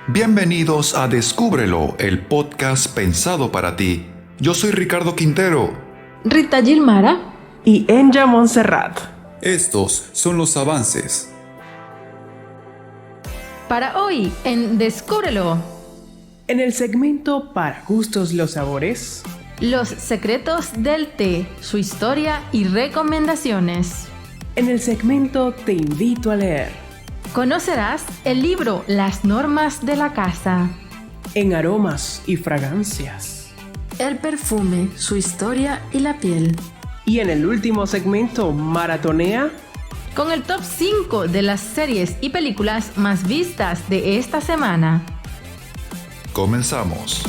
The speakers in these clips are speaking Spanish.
Bienvenidos a Descúbrelo, el podcast pensado para ti. Yo soy Ricardo Quintero. Rita Gilmara y Enya Montserrat. Estos son los avances. Para hoy en Descúbrelo. En el segmento Para gustos los sabores. Los secretos del té, su historia y recomendaciones. En el segmento Te invito a leer. Conocerás el libro Las normas de la casa. En aromas y fragancias. El perfume, su historia y la piel. Y en el último segmento, Maratonea, con el top 5 de las series y películas más vistas de esta semana. Comenzamos.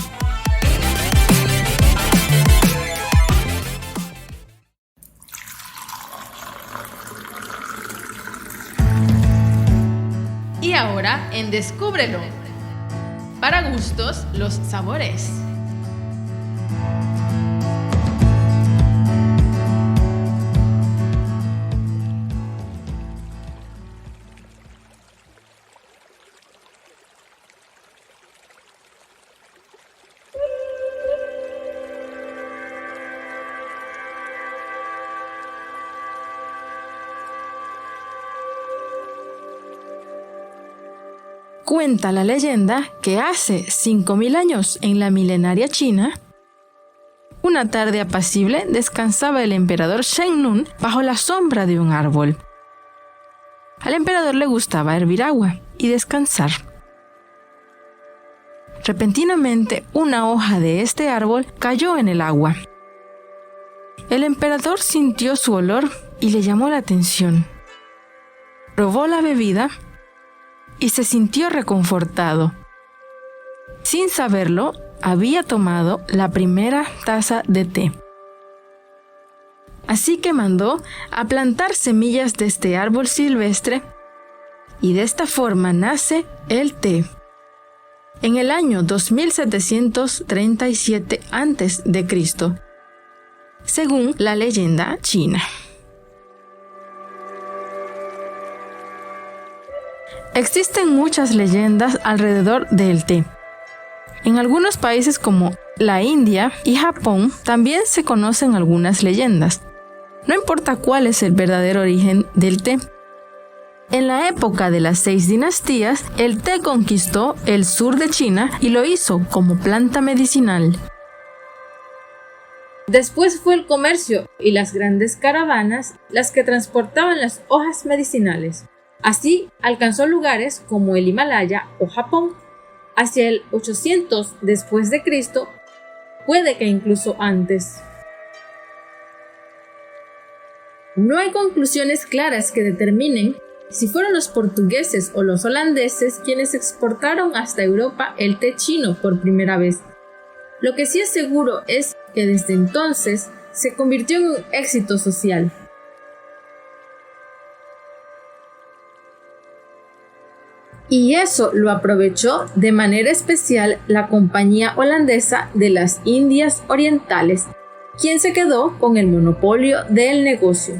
Y ahora en Descúbrelo. Para gustos, los sabores. Cuenta la leyenda que hace 5.000 años en la milenaria China, una tarde apacible descansaba el emperador Shen Nun bajo la sombra de un árbol. Al emperador le gustaba hervir agua y descansar. Repentinamente, una hoja de este árbol cayó en el agua. El emperador sintió su olor y le llamó la atención. Probó la bebida y se sintió reconfortado. Sin saberlo, había tomado la primera taza de té. Así que mandó a plantar semillas de este árbol silvestre y de esta forma nace el té. En el año 2737 a.C., según la leyenda china. Existen muchas leyendas alrededor del té. En algunos países como la India y Japón también se conocen algunas leyendas. No importa cuál es el verdadero origen del té. En la época de las 6 dinastías, el té conquistó el sur de China y lo hizo como planta medicinal. Después fue el comercio y las grandes caravanas las que transportaban las hojas medicinales. Así alcanzó lugares como el Himalaya o Japón. Hacia el 800 después de Cristo, puede que incluso antes. No hay conclusiones claras que determinen si fueron los portugueses o los holandeses quienes exportaron hasta Europa el té chino por primera vez. Lo que sí es seguro es que desde entonces se convirtió en un éxito social. Y eso lo aprovechó de manera especial la Compañía Holandesa de las Indias Orientales, quien se quedó con el monopolio del negocio.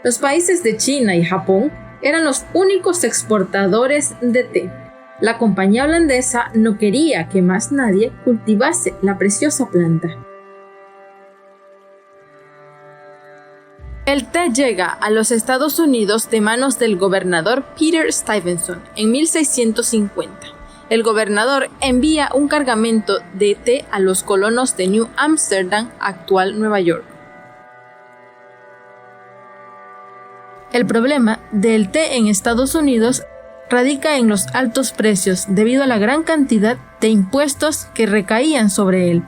Los países de China y Japón eran los únicos exportadores de té. La compañía holandesa no quería que más nadie cultivase la preciosa planta. El té llega a los Estados Unidos de manos del gobernador Peter Stuyvesant en 1650. El gobernador envía un cargamento de té a los colonos de New Amsterdam, actual Nueva York. El problema del té en Estados Unidos radica en los altos precios debido a la gran cantidad de impuestos que recaían sobre él.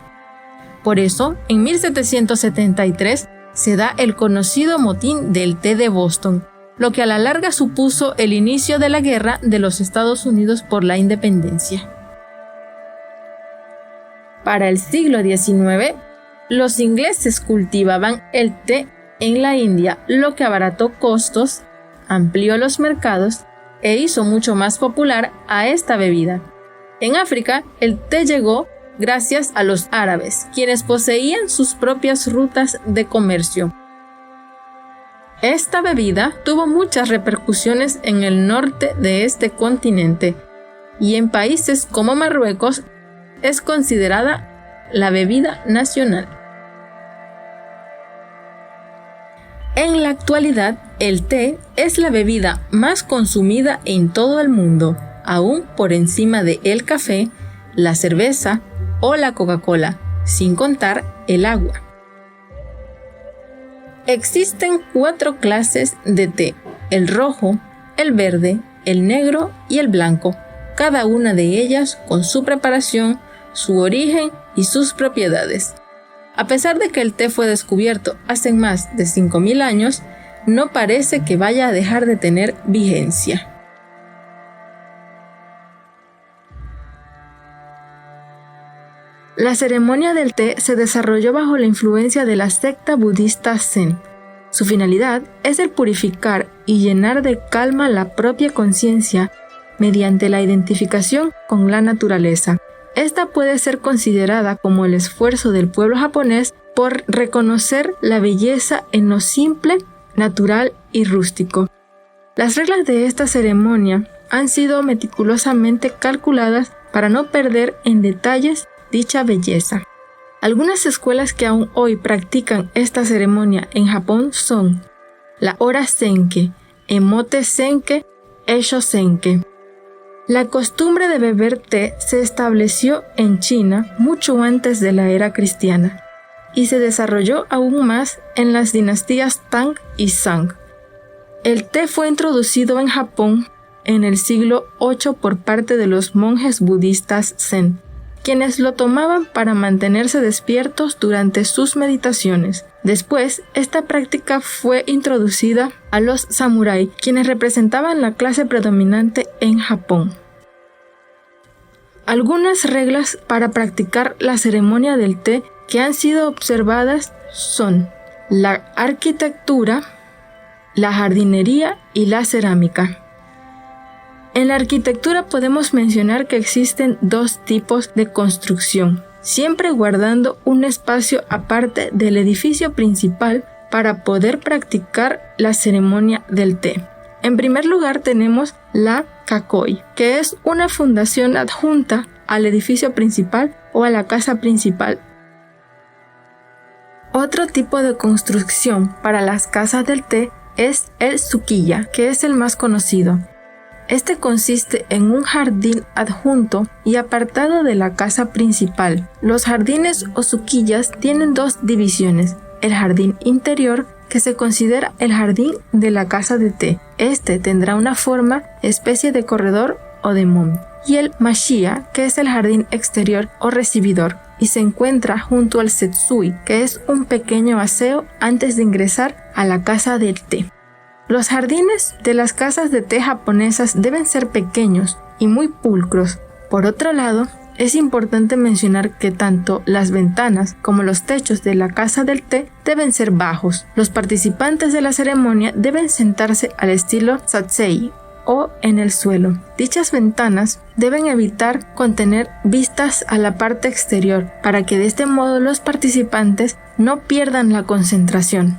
Por eso, en 1773, se da el conocido motín del té de Boston, lo que a la larga supuso el inicio de la guerra de los Estados Unidos por la independencia. Para el siglo XIX, los ingleses cultivaban el té en la India, lo que abarató costos, amplió los mercados e hizo mucho más popular a esta bebida. En África, el té llegó gracias a los árabes, quienes poseían sus propias rutas de comercio. Esta bebida tuvo muchas repercusiones en el norte de este continente, y en países como Marruecos es considerada la bebida nacional. En la actualidad, el té es la bebida más consumida en todo el mundo, aún por encima de el café, la cerveza o la Coca-Cola, sin contar el agua. Existen 4 clases de té: el rojo, el verde, el negro y el blanco, cada una de ellas con su preparación, su origen y sus propiedades. A pesar de que el té fue descubierto hace más de 5.000 años, no parece que vaya a dejar de tener vigencia. La ceremonia del té se desarrolló bajo la influencia de la secta budista Zen. Su finalidad es el purificar y llenar de calma la propia conciencia mediante la identificación con la naturaleza. Esta puede ser considerada como el esfuerzo del pueblo japonés por reconocer la belleza en lo simple, natural y rústico. Las reglas de esta ceremonia han sido meticulosamente calculadas para no perder en detalles dicha belleza. Algunas escuelas que aún hoy practican esta ceremonia en Japón son la Ora Senke, Emote Senke, Esho Senke. La costumbre de beber té se estableció en China mucho antes de la era cristiana y se desarrolló aún más en las dinastías Tang y Song. El té fue introducido en Japón en el siglo VIII por parte de los monjes budistas Zen, quienes lo tomaban para mantenerse despiertos durante sus meditaciones. Después, esta práctica fue introducida a los samurái, quienes representaban la clase predominante en Japón. Algunas reglas para practicar la ceremonia del té que han sido observadas son la arquitectura, la jardinería y la cerámica. En la arquitectura podemos mencionar que existen 2 tipos de construcción, siempre guardando un espacio aparte del edificio principal para poder practicar la ceremonia del té. En primer lugar tenemos la kakoi, que es una fundación adjunta al edificio principal o a la casa principal. Otro tipo de construcción para las casas del té es el sukiya, que es el más conocido. Este consiste en un jardín adjunto y apartado de la casa principal. Los jardines o sukiyas tienen 2 divisiones: el jardín interior, que se considera el jardín de la casa de té. Este tendrá una forma especie de corredor o de mon. Y el mashiya, que es el jardín exterior o recibidor, y se encuentra junto al setsui, que es un pequeño aseo antes de ingresar a la casa del té. Los jardines de las casas de té japonesas deben ser pequeños y muy pulcros. Por otro lado, es importante mencionar que tanto las ventanas como los techos de la casa del té deben ser bajos. Los participantes de la ceremonia deben sentarse al estilo satsei o en el suelo. Dichas ventanas deben evitar contener vistas a la parte exterior para que de este modo los participantes no pierdan la concentración.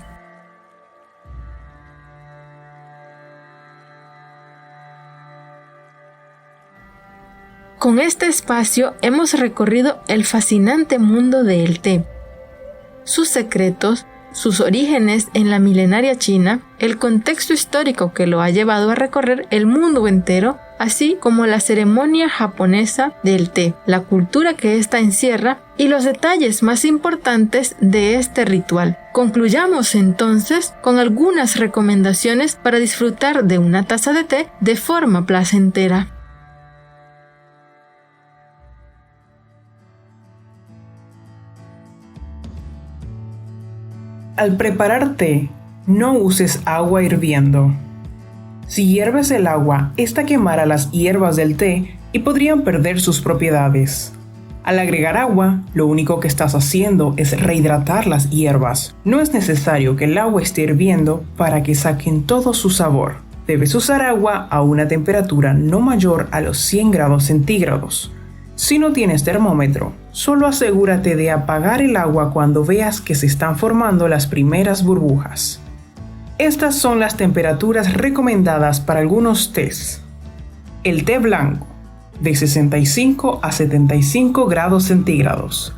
Con este espacio hemos recorrido el fascinante mundo del té, sus secretos, sus orígenes en la milenaria China, el contexto histórico que lo ha llevado a recorrer el mundo entero, así como la ceremonia japonesa del té, la cultura que ésta encierra y los detalles más importantes de este ritual. Concluyamos entonces con algunas recomendaciones para disfrutar de una taza de té de forma placentera. Al preparar té, no uses agua hirviendo. Si hierves el agua, esta quemará las hierbas del té y podrían perder sus propiedades. Al agregar agua, lo único que estás haciendo es rehidratar las hierbas. No es necesario que el agua esté hirviendo para que saquen todo su sabor. Debes usar agua a una temperatura no mayor a los 100 grados centígrados. Si no tienes termómetro, solo asegúrate de apagar el agua cuando veas que se están formando las primeras burbujas. Estas son las temperaturas recomendadas para algunos tés. El té blanco, de 65 a 75 grados centígrados.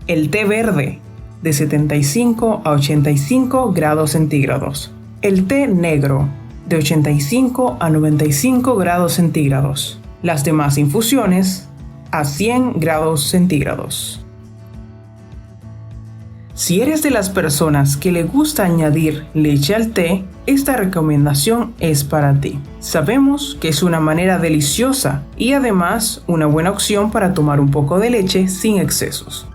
El té verde, de 75 a 85 grados centígrados. El té negro, de 85 a 95 grados centígrados. Las demás infusiones, a 100 grados centígrados. Si eres de las personas que le gusta añadir leche al té, esta recomendación es para ti. Sabemos que es una manera deliciosa y además una buena opción para tomar un poco de leche sin excesos.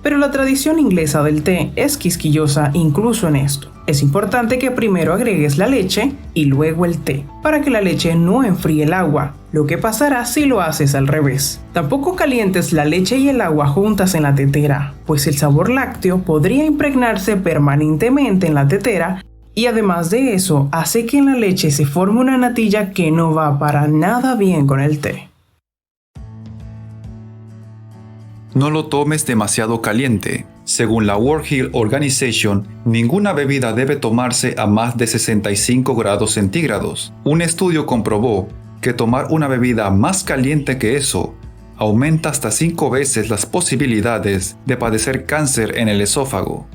Pero la tradición inglesa del té es quisquillosa incluso en esto. Es importante que primero agregues la leche y luego el té, para que la leche no enfríe el agua, lo que pasará si lo haces al revés. Tampoco calientes la leche y el agua juntas en la tetera, pues el sabor lácteo podría impregnarse permanentemente en la tetera y además de eso hace que en la leche se forme una natilla que no va para nada bien con el té. No lo tomes demasiado caliente. Según la World Health Organization, ninguna bebida debe tomarse a más de 65 grados centígrados. Un estudio comprobó que tomar una bebida más caliente que eso aumenta hasta 5 veces las posibilidades de padecer cáncer en el esófago.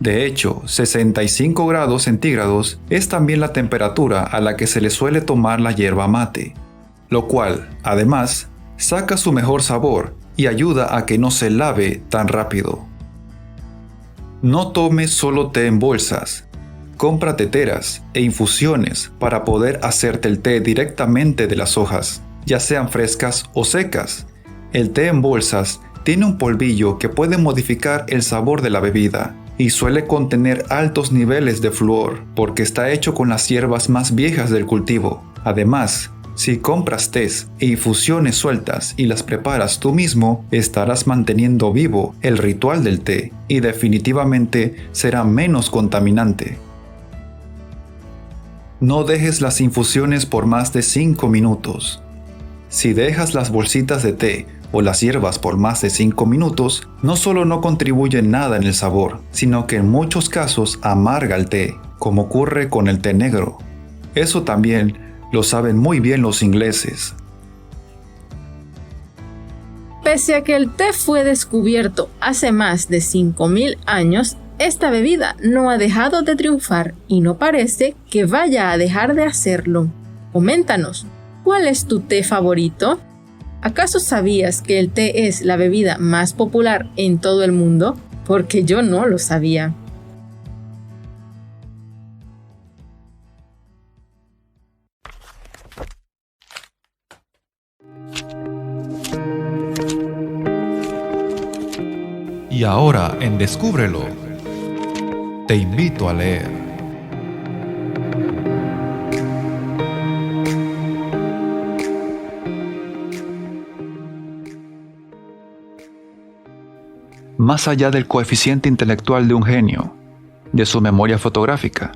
De hecho, 65 grados centígrados es también la temperatura a la que se le suele tomar la yerba mate, lo cual, además, saca su mejor sabor y ayuda a que no se lave tan rápido. No tomes solo té en bolsas. Compra teteras e infusiones para poder hacerte el té directamente de las hojas, ya sean frescas o secas. El té en bolsas tiene un polvillo que puede modificar el sabor de la bebida y suele contener altos niveles de flúor porque está hecho con las hierbas más viejas del cultivo. Además, si compras tés e infusiones sueltas y las preparas tú mismo, estarás manteniendo vivo el ritual del té y definitivamente será menos contaminante. No dejes las infusiones por más de 5 minutos. Si dejas las bolsitas de té o las hierbas por más de 5 minutos, no solo no contribuye nada en el sabor, sino que en muchos casos amarga el té, como ocurre con el té negro. Eso también lo saben muy bien los ingleses. Pese a que el té fue descubierto hace más de 5.000 años, esta bebida no ha dejado de triunfar y no parece que vaya a dejar de hacerlo. Coméntanos, ¿cuál es tu té favorito? ¿Acaso sabías que el té es la bebida más popular en todo el mundo? Porque yo no lo sabía. Y ahora en Descúbrelo, te invito a leer. Más allá del coeficiente intelectual de un genio, de su memoria fotográfica,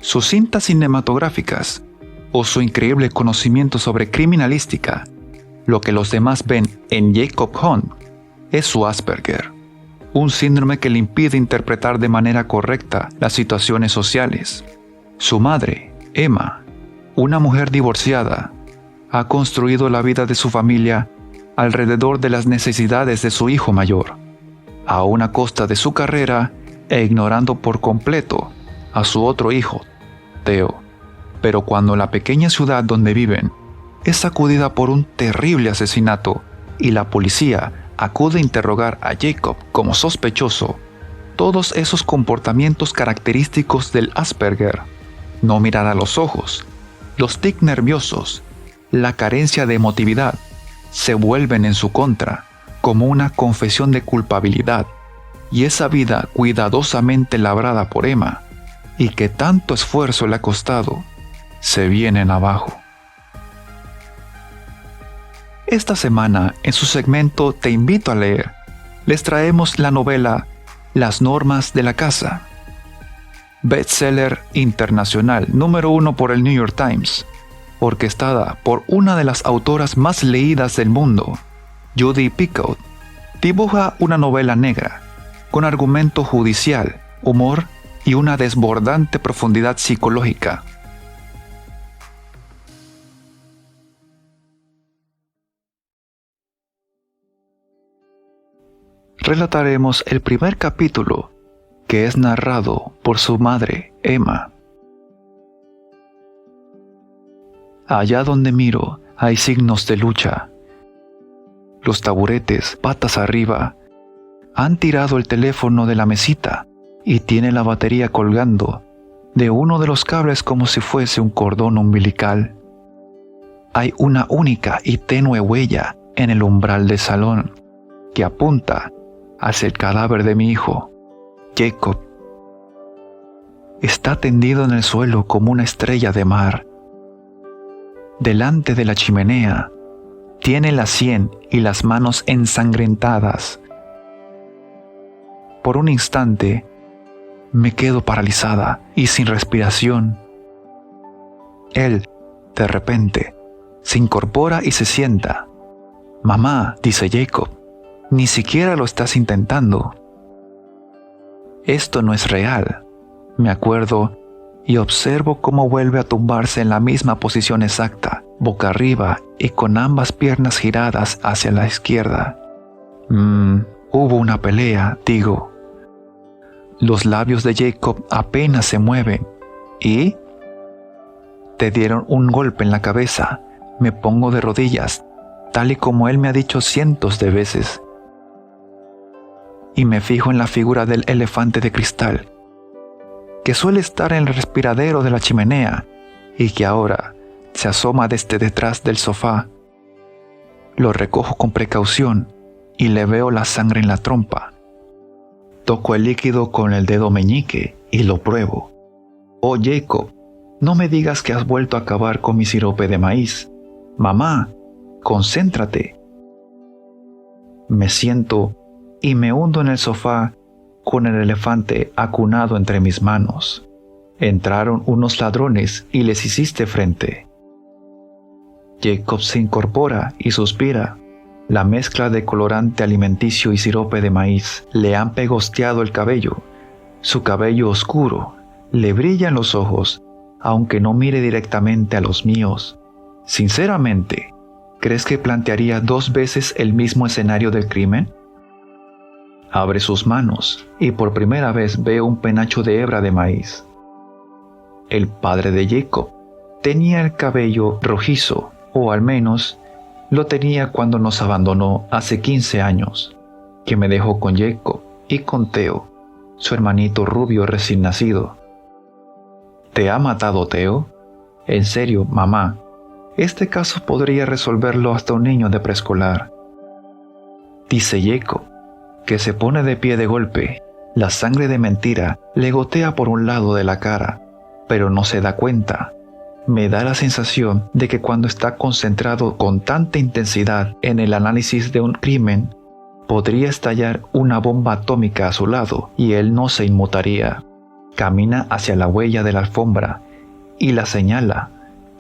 sus cintas cinematográficas o su increíble conocimiento sobre criminalística, lo que los demás ven en Jacob Hunt es su Asperger. Un síndrome que le impide interpretar de manera correcta las situaciones sociales. Su madre, Emma, una mujer divorciada, ha construido la vida de su familia alrededor de las necesidades de su hijo mayor, a una costa de su carrera e ignorando por completo a su otro hijo, Theo. Pero cuando la pequeña ciudad donde viven es sacudida por un terrible asesinato y la policía acude a interrogar a Jacob como sospechoso, todos esos comportamientos característicos del Asperger, no mirar a los ojos, los tics nerviosos, la carencia de emotividad, se vuelven en su contra, como una confesión de culpabilidad, y esa vida cuidadosamente labrada por Emma, y que tanto esfuerzo le ha costado, se vienen abajo. Esta semana, en su segmento Te invito a leer, les traemos la novela Las normas de la casa, bestseller internacional número 1 por el New York Times, orquestada por una de las autoras más leídas del mundo, Judy Picoult. Dibuja una novela negra, con argumento judicial, humor y una desbordante profundidad psicológica. relataremos el primer capítulo, que es narrado por su madre, Emma. Allá donde miro hay signos de lucha. Los taburetes, patas arriba, han tirado el teléfono de la mesita y tiene la batería colgando de uno de los cables como si fuese un cordón umbilical. Hay una única y tenue huella en el umbral del salón que apunta hacia el cadáver de mi hijo, Jacob. Está tendido en el suelo como una estrella de mar. Delante de la chimenea, tiene la sien y las manos ensangrentadas. Por un instante, me quedo paralizada y sin respiración. Él, de repente, se incorpora y se sienta. «Mamá», dice Jacob, «ni siquiera lo estás intentando». Esto no es real. Me acuerdo y observo cómo vuelve a tumbarse en la misma posición exacta, boca arriba y con ambas piernas giradas hacia la izquierda. Hubo una pelea, digo. Los labios de Jacob apenas se mueven. ¿Y? Te dieron un golpe en la cabeza. Me pongo de rodillas, tal y como él me ha dicho cientos de veces. Y me fijo en la figura del elefante de cristal, que suele estar en el respiradero de la chimenea y que ahora se asoma desde detrás del sofá. Lo recojo con precaución y le veo la sangre en la trompa. Toco el líquido con el dedo meñique y lo pruebo. «Oh, Jacob, no me digas que has vuelto a acabar con mi sirope de maíz. Mamá, concéntrate». Me siento y me hundo en el sofá con el elefante acunado entre mis manos. Entraron unos ladrones y les hiciste frente. Jacob se incorpora y suspira. La mezcla de colorante alimenticio y sirope de maíz le han pegosteado el cabello. Su cabello oscuro le brilla en los ojos, aunque no mire directamente a los míos. Sinceramente, ¿crees que plantearía 2 veces el mismo escenario del crimen? Abre sus manos y por primera vez veo un penacho de hebra de maíz. El padre de Jacob tenía el cabello rojizo, o al menos lo tenía cuando nos abandonó hace 15 años, que me dejó con Jacob y con Theo, su hermanito rubio recién nacido. ¿Te ha matado Theo? En serio, mamá, este caso podría resolverlo hasta un niño de preescolar. Dice Jacob, que se pone de pie de golpe. La sangre de mentira le gotea por un lado de la cara, pero no se da cuenta. Me da la sensación de que cuando está concentrado con tanta intensidad en el análisis de un crimen, podría estallar una bomba atómica a su lado y él no se inmutaría. Camina hacia la huella de la alfombra y la señala.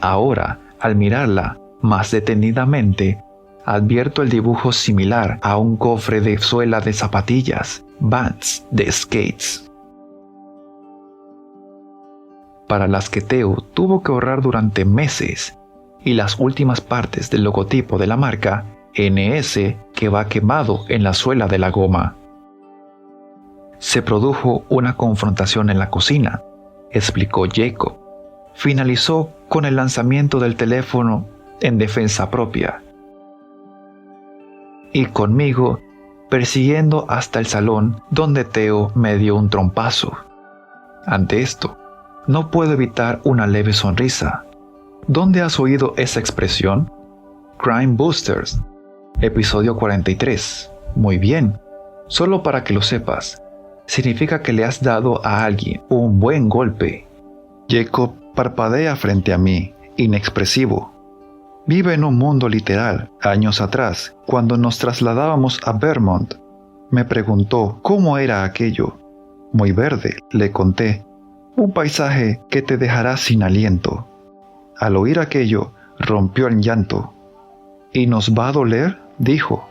Ahora, al mirarla más detenidamente, advierto el dibujo similar a un cofre de suela de zapatillas, Vans de skates, para las que Theo tuvo que ahorrar durante meses, y las últimas partes del logotipo de la marca, NS, que va quemado en la suela de la goma. Se produjo una confrontación en la cocina, explicó Jacob. Finalizó con el lanzamiento del teléfono en defensa propia. Y conmigo persiguiendo hasta el salón donde Theo me dio un trompazo. Ante esto, no puedo evitar una leve sonrisa. ¿Dónde has oído esa expresión? Crime Busters, episodio 43. Muy bien, solo para que lo sepas, significa que le has dado a alguien un buen golpe. Jacob parpadea frente a mí, inexpresivo. Vive en un mundo literal. Años atrás, cuando nos trasladábamos a Vermont, me preguntó cómo era aquello. Muy verde, le conté. Un paisaje que te dejará sin aliento. Al oír aquello, rompió en llanto. ¿Y nos va a doler?, dijo.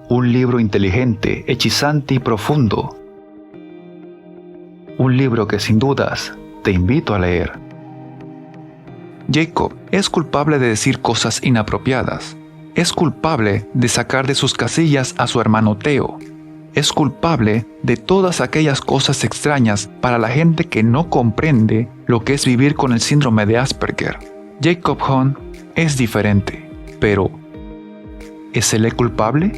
Un libro inteligente, hechizante y profundo. Un libro que sin dudas te invito a leer. Jacob es culpable de decir cosas inapropiadas. es culpable de sacar de sus casillas a su hermano Theo. Es culpable de todas aquellas cosas extrañas para la gente que no comprende lo que es vivir con el síndrome de Asperger. Jacob Hahn es diferente, pero ¿es él el culpable?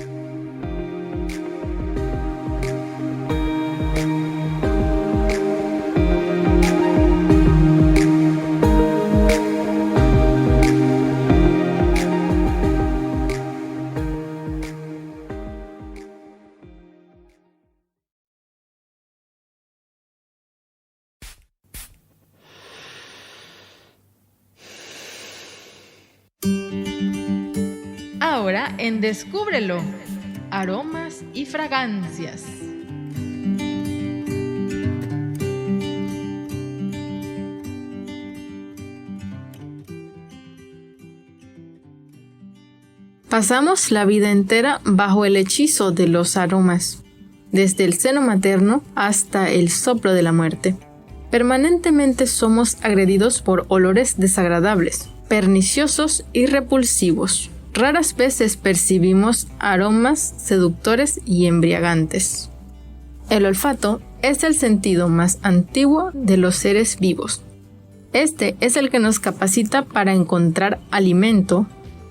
Ahora en Descúbrelo, aromas y fragancias. Pasamos la vida entera bajo el hechizo de los aromas, desde el seno materno hasta el soplo de la muerte. Permanentemente somos agredidos por olores desagradables, perniciosos y repulsivos. Raras veces percibimos aromas seductores y embriagantes. El olfato es el sentido más antiguo de los seres vivos. Este es el que nos capacita para encontrar alimento,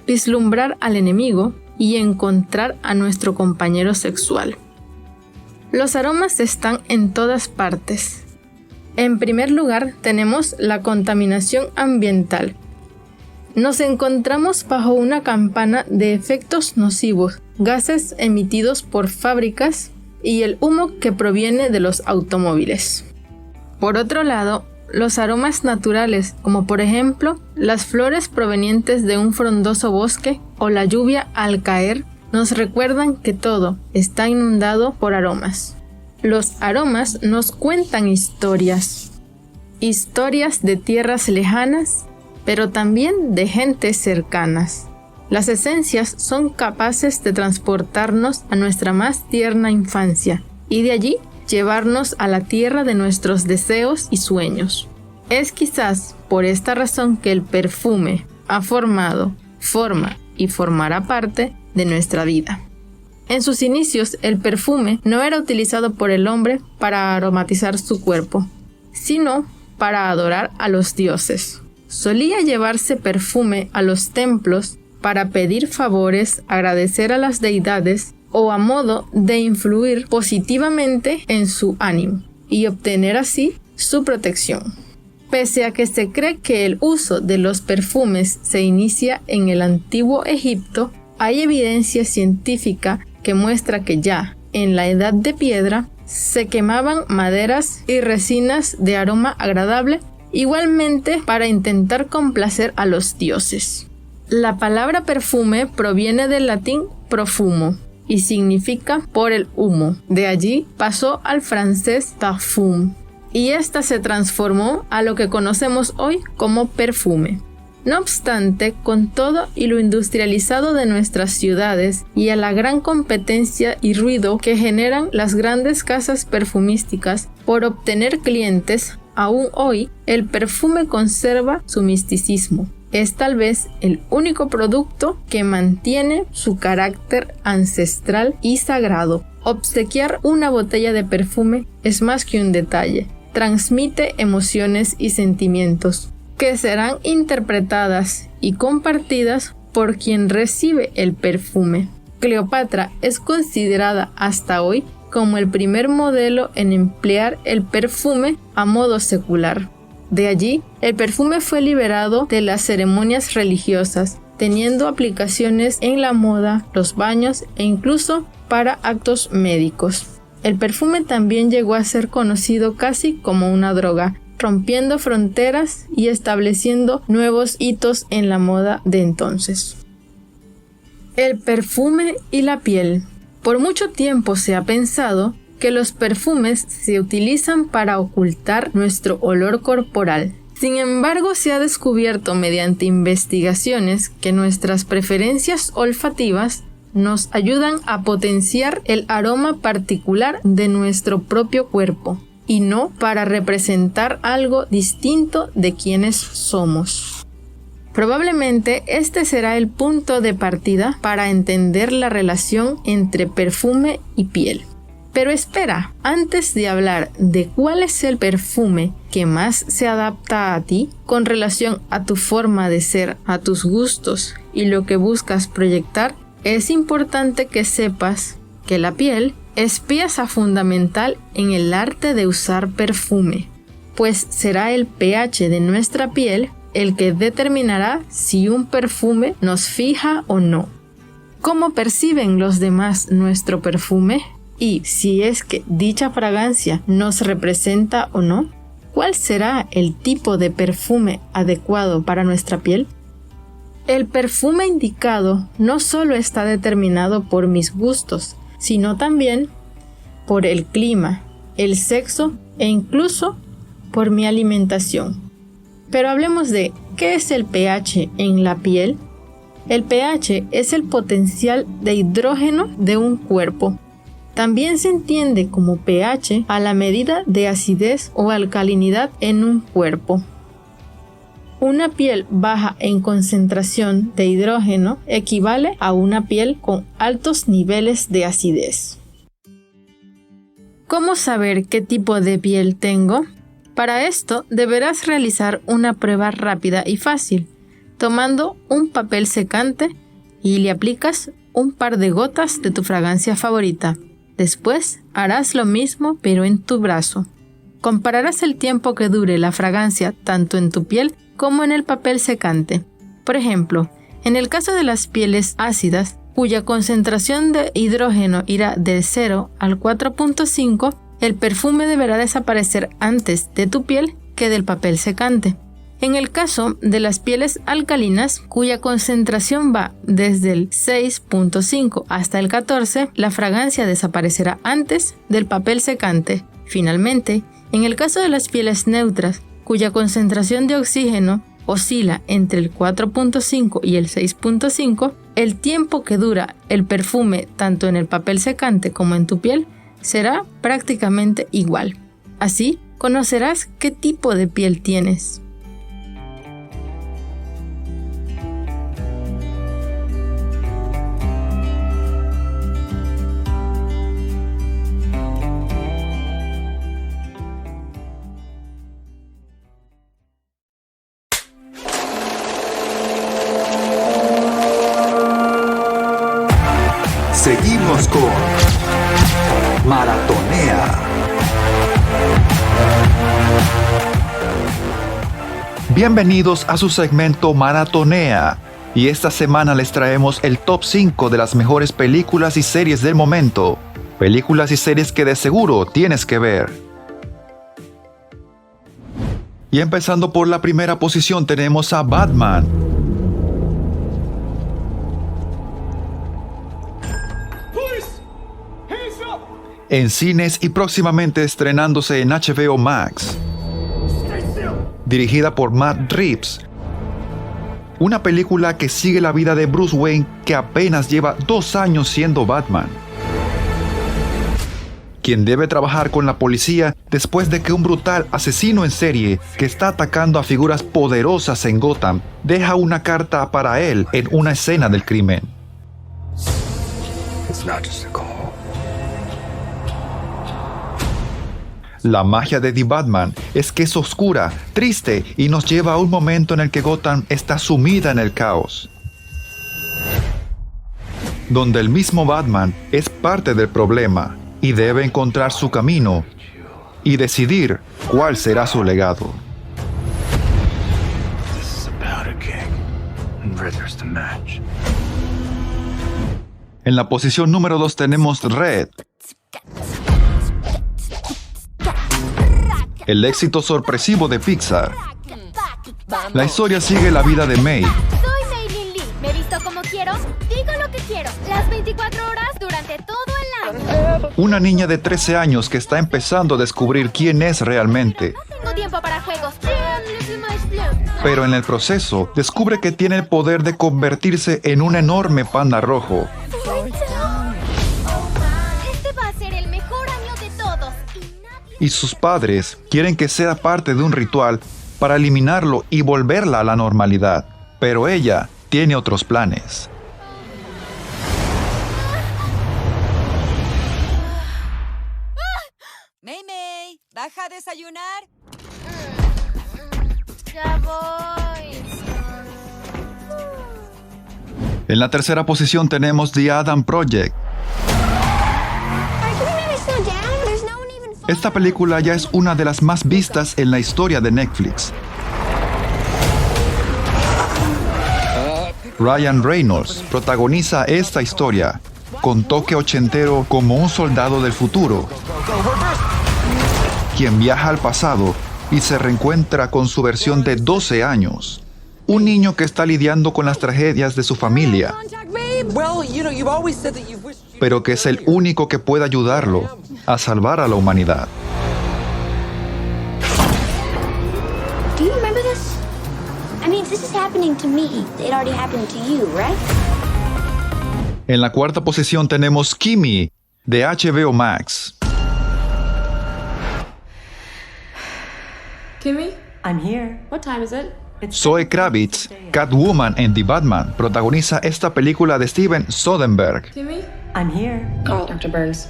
vislumbrar al enemigo y encontrar a nuestro compañero sexual. Los aromas están en todas partes. En primer lugar, tenemos la contaminación ambiental. Nos encontramos bajo una campana de efectos nocivos, gases emitidos por fábricas y el humo que proviene de los automóviles. Por otro lado, los aromas naturales, como por ejemplo las flores provenientes de un frondoso bosque o la lluvia al caer, nos recuerdan que todo está inundado por aromas. Los aromas nos cuentan historias de tierras lejanas, pero también de gentes cercanas. Las esencias son capaces de transportarnos a nuestra más tierna infancia y de allí llevarnos a la tierra de nuestros deseos y sueños. Es quizás por esta razón que el perfume ha formado, forma y formará parte de nuestra vida. En sus inicios, el perfume no era utilizado por el hombre para aromatizar su cuerpo, sino para adorar a los dioses. Solía llevarse perfume a los templos para pedir favores, agradecer a las deidades o a modo de influir positivamente en su ánimo y obtener así su protección. Pese a que se cree que el uso de los perfumes se inicia en el antiguo Egipto, hay evidencia científica que muestra que ya en la Edad de Piedra se quemaban maderas y resinas de aroma agradable, igualmente para intentar complacer a los dioses. La palabra perfume proviene del latín profumo y significa por el humo. De allí pasó al francés parfum y ésta se transformó a lo que conocemos hoy como perfume. No obstante, con todo y lo industrializado de nuestras ciudades y a la gran competencia y ruido que generan las grandes casas perfumísticas por obtener clientes, aún hoy el perfume conserva su misticismo. Es tal vez el único producto que mantiene su carácter ancestral y sagrado. Obsequiar una botella de perfume es más que un detalle. Transmite emociones y sentimientos que serán interpretadas y compartidas por quien recibe el perfume. Cleopatra es considerada hasta hoy como el primer modelo en emplear el perfume a modo secular. De allí, el perfume fue liberado de las ceremonias religiosas, teniendo aplicaciones en la moda, los baños e incluso para actos médicos. El perfume también llegó a ser conocido casi como una droga, rompiendo fronteras y estableciendo nuevos hitos en la moda de entonces. El perfume y la piel. Por mucho tiempo se ha pensado que los perfumes se utilizan para ocultar nuestro olor corporal. Sin embargo, se ha descubierto mediante investigaciones que nuestras preferencias olfativas nos ayudan a potenciar el aroma particular de nuestro propio cuerpo y no para representar algo distinto de quienes somos. Probablemente este será el punto de partida para entender la relación entre perfume y piel. Pero espera, antes de hablar de cuál es el perfume que más se adapta a ti con relación a tu forma de ser, a tus gustos y lo que buscas proyectar, es importante que sepas que la piel es pieza fundamental en el arte de usar perfume, pues será el pH de nuestra piel el que determinará si un perfume nos fija o no. ¿Cómo perciben los demás nuestro perfume? Y si es que dicha fragancia nos representa o no, ¿cuál será el tipo de perfume adecuado para nuestra piel? El perfume indicado no solo está determinado por mis gustos, sino también por el clima, el sexo e incluso por mi alimentación. Pero hablemos de ¿qué es el pH en la piel? El pH es el potencial de hidrógeno de un cuerpo. También se entiende como pH a la medida de acidez o alcalinidad en un cuerpo. Una piel baja en concentración de hidrógeno equivale a una piel con altos niveles de acidez. ¿Cómo saber qué tipo de piel tengo? Para esto deberás realizar una prueba rápida y fácil, tomando un papel secante y le aplicas un par de gotas de tu fragancia favorita. Después harás lo mismo pero en tu brazo. Compararás el tiempo que dure la fragancia tanto en tu piel como en el papel secante. Por ejemplo, en el caso de las pieles ácidas, cuya concentración de hidrógeno irá del 0 al 4.5, el perfume deberá desaparecer antes de tu piel que del papel secante. En el caso de las pieles alcalinas, cuya concentración va desde el 6.5 hasta el 14, la fragancia desaparecerá antes del papel secante. Finalmente, en el caso de las pieles neutras, cuya concentración de oxígeno oscila entre el 4.5 y el 6.5, el tiempo que dura el perfume tanto en el papel secante como en tu piel será prácticamente igual. Así, conocerás qué tipo de piel tienes. Seguimos con Maratonea. Bienvenidos a su segmento Maratonea. Y esta semana les traemos el top 5 de las mejores películas y series del momento. Películas y series que de seguro tienes que ver. Y empezando por la primera posición tenemos a Batman. En cines y próximamente estrenándose en HBO Max. Dirigida por Matt Reeves. Una película que sigue la vida de Bruce Wayne, que apenas lleva 2 años siendo Batman, quien debe trabajar con la policía después de que un brutal asesino en serie que está atacando a figuras poderosas en Gotham deja una carta para él en una escena del crimen. La magia de The Batman es que es oscura, triste y nos lleva a un momento en el que Gotham está sumida en el caos, donde el mismo Batman es parte del problema y debe encontrar su camino y decidir cuál será su legado. En la posición número 2 tenemos Red, el éxito sorpresivo de Pixar. La historia sigue la vida de May. Soy Maylin Lee. Me visto como quiero, digo lo que quiero. Las 24 horas durante todo el año. Una niña de 13 años que está empezando a descubrir quién es realmente. No tengo tiempo para juegos. Pero en el proceso, descubre que tiene el poder de convertirse en un enorme panda rojo. Este va a ser el mejor año de todos. Y sus padres quieren que sea parte de un ritual para eliminarlo y volverla a la normalidad. Pero ella tiene otros planes. May, ¿baja a desayunar? Ya voy. En la tercera posición tenemos The Adam Project. Esta película ya es una de las más vistas en la historia de Netflix. Ryan Reynolds protagoniza esta historia, con toque ochentero como un soldado del futuro, quien viaja al pasado y se reencuentra con su versión de 12 años. Un niño que está lidiando con las tragedias de su familia, pero que es el único que puede ayudarlo a salvar a la humanidad. Do you remember this? I mean, this is happening to me. It already happened to you, right? En la cuarta posición tenemos Kimi, de HBO Max. Kimmy? I'm here. What time is it? Zoe Kravitz, Catwoman en The Batman, protagoniza esta película de Steven Soderbergh, Kimmy? I'm here. Call Dr. Burns.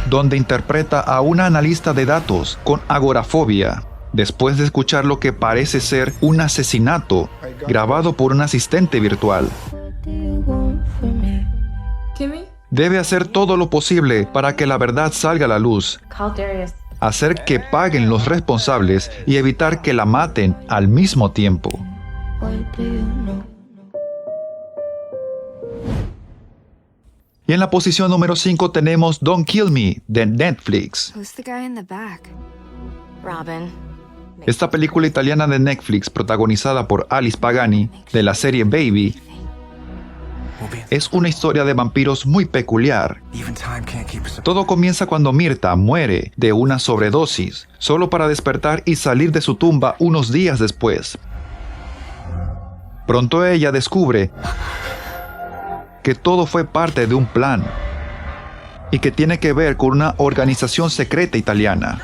donde interpreta a una analista de datos con agorafobia, después de escuchar lo que parece ser un asesinato grabado por un asistente virtual. Kimmy? Debe hacer todo lo posible para que la verdad salga a la luz, Call Darius. hacer que paguen los responsables y evitar que la maten al mismo tiempo. Y en la posición número 5 tenemos Don't Kill Me, de Netflix. Who's the guy in the back? Robin. Esta película italiana de Netflix, protagonizada por Alice Pagani, de la serie Baby, es una historia de vampiros muy peculiar. Todo comienza cuando Mirta muere de una sobredosis, solo para despertar y salir de su tumba unos días después. Pronto ella descubre que todo fue parte de un plan y que tiene que ver con una organización secreta italiana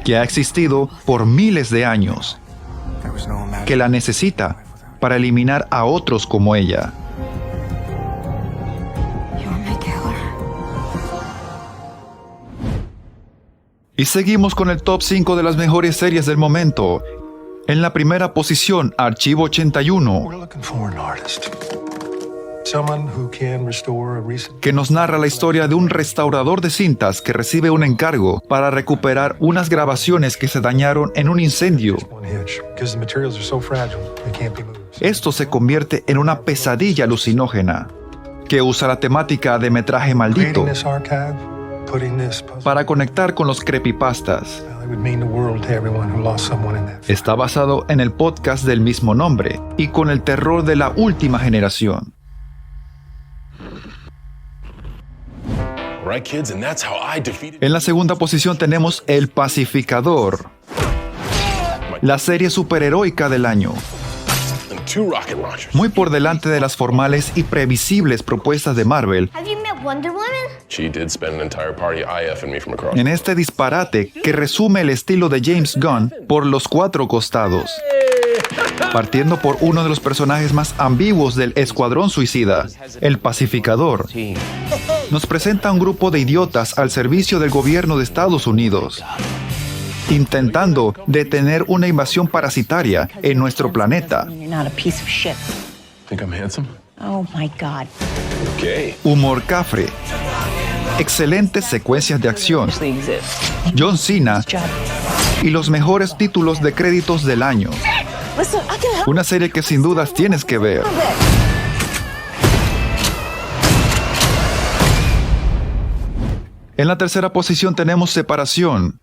que ha existido por miles de años, que la necesita para eliminar a otros como ella. Y seguimos con el top 5 de las mejores series del momento. En la primera posición, Archivo 81, que nos narra la historia de un restaurador de cintas que recibe un encargo para recuperar unas grabaciones que se dañaron en un incendio. Esto se convierte en una pesadilla alucinógena, que usa la temática de metraje maldito para conectar con los creepypastas. Está basado en el podcast del mismo nombre y con el terror de la última generación. En la segunda posición tenemos El Pacificador, la serie superheroica del año, muy por delante de las formales y previsibles propuestas de Marvel. Have you met Wonder Woman? En este disparate que resume el estilo de James Gunn por los 4 costados, partiendo por uno de los personajes más ambiguos del Escuadrón Suicida, El Pacificador. Nos presenta a un grupo de idiotas al servicio del gobierno de Estados Unidos, intentando detener una invasión parasitaria en nuestro planeta. You're not a piece of shit. Think I'm handsome? Oh my God. Okay. Humor cafre, excelentes secuencias de acción, Actually exists. John Cena Job. y los mejores títulos de créditos del año. Listen, I can help Una serie que sin dudas tienes que ver. En la tercera posición tenemos Separación,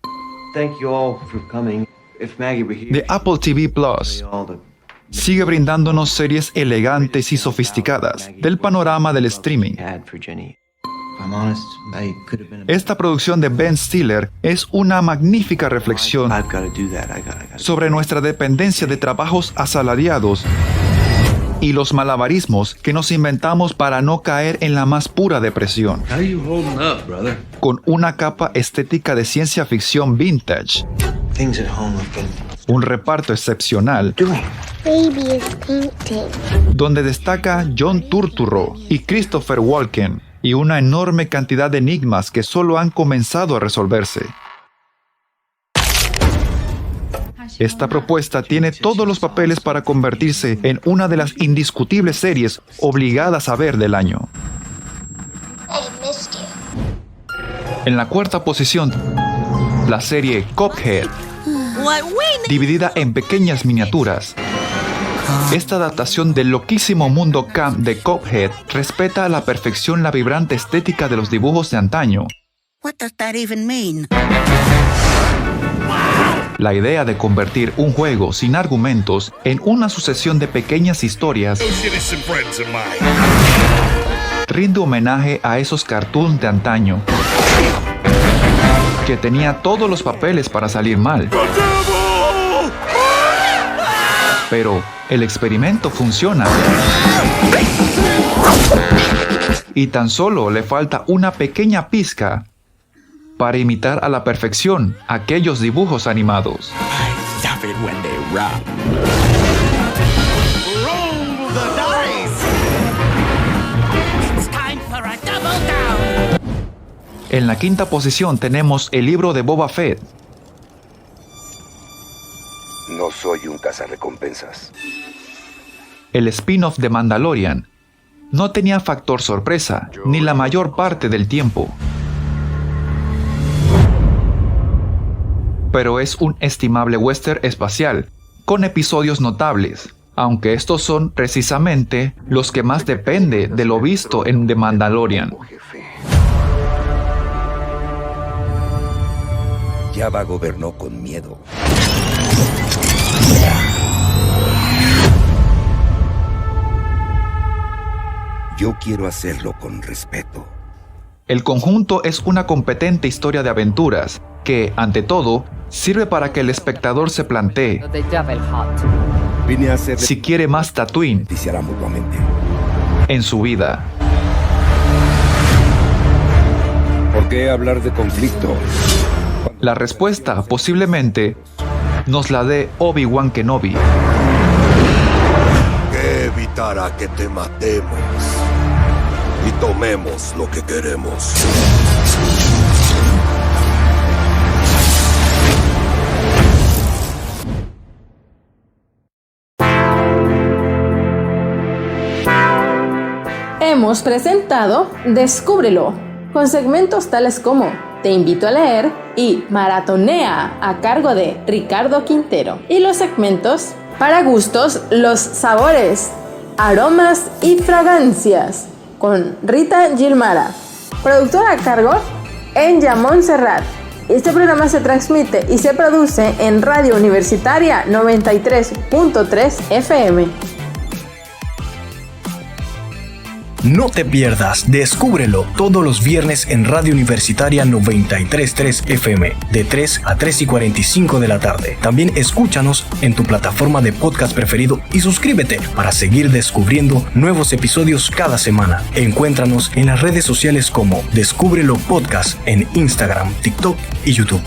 Thank you all for coming. If Maggie were here, de Apple TV Plus. all the Sigue brindándonos series elegantes y sofisticadas del panorama del streaming. had for Jenny. If I'm honest, I could have been. Esta producción de Ben Stiller es una magnífica reflexión I've got to do that. I got. sobre nuestra dependencia de trabajos asalariados y los malabarismos que nos inventamos para no caer en la más pura depresión, How you holding up, brother? con una capa estética de ciencia ficción vintage. Things at home have been un reparto excepcional, Baby is painting. donde destaca John Turturro y Christopher Walken, y una enorme cantidad de enigmas que solo han comenzado a resolverse. Esta propuesta tiene todos los papeles para convertirse en una de las indiscutibles series obligadas a ver del año. I missed you. En la cuarta posición, la serie Cuphead, dividida en pequeñas miniaturas. Esta adaptación del loquísimo mundo camp de Cuphead respeta a la perfección la vibrante estética de los dibujos de antaño. What does that even mean? La idea de convertir un juego sin argumentos en una sucesión de pequeñas historias rinde homenaje a esos cartoons de antaño que tenía todos los papeles para salir mal. Pero el experimento funciona. Y tan solo le falta una pequeña pizca para imitar a la perfección aquellos dibujos animados. En la quinta posición tenemos el libro de Boba Fett. No soy un cazarrecompensas. El spin-off de Mandalorian no tenía factor sorpresa, ni la mayor parte del tiempo. Pero es un estimable western espacial, con episodios notables, aunque estos son precisamente los que más depende de lo visto en The Mandalorian. Jabba gobernó con miedo. Yo quiero hacerlo con respeto. El conjunto es una competente historia de aventuras que, ante todo, sirve para que el espectador se plantee Vine a hacer si quiere más Tatooine mutuamente. en su vida. ¿Por qué hablar de conflicto? La respuesta, posiblemente, nos la dé Obi-Wan Kenobi. ¿Qué evitará que te matemos y tomemos lo que queremos? Hemos presentado Descúbrelo, con segmentos tales como Te invito a leer y Maratonea, a cargo de Ricardo Quintero, y los segmentos Para gustos, los sabores, aromas y fragancias, con Rita Gilmara. Productora a cargo, Enya Montserrat. Este programa se transmite y se produce en Radio Universitaria 93.3 FM. No te pierdas Descúbrelo todos los viernes en Radio Universitaria 93.3 FM de 3 a 3:45 de la tarde. También escúchanos en tu plataforma de podcast preferido y suscríbete para seguir descubriendo nuevos episodios cada semana. Encuéntranos en las redes sociales como Descúbrelo Podcast en Instagram, TikTok y YouTube.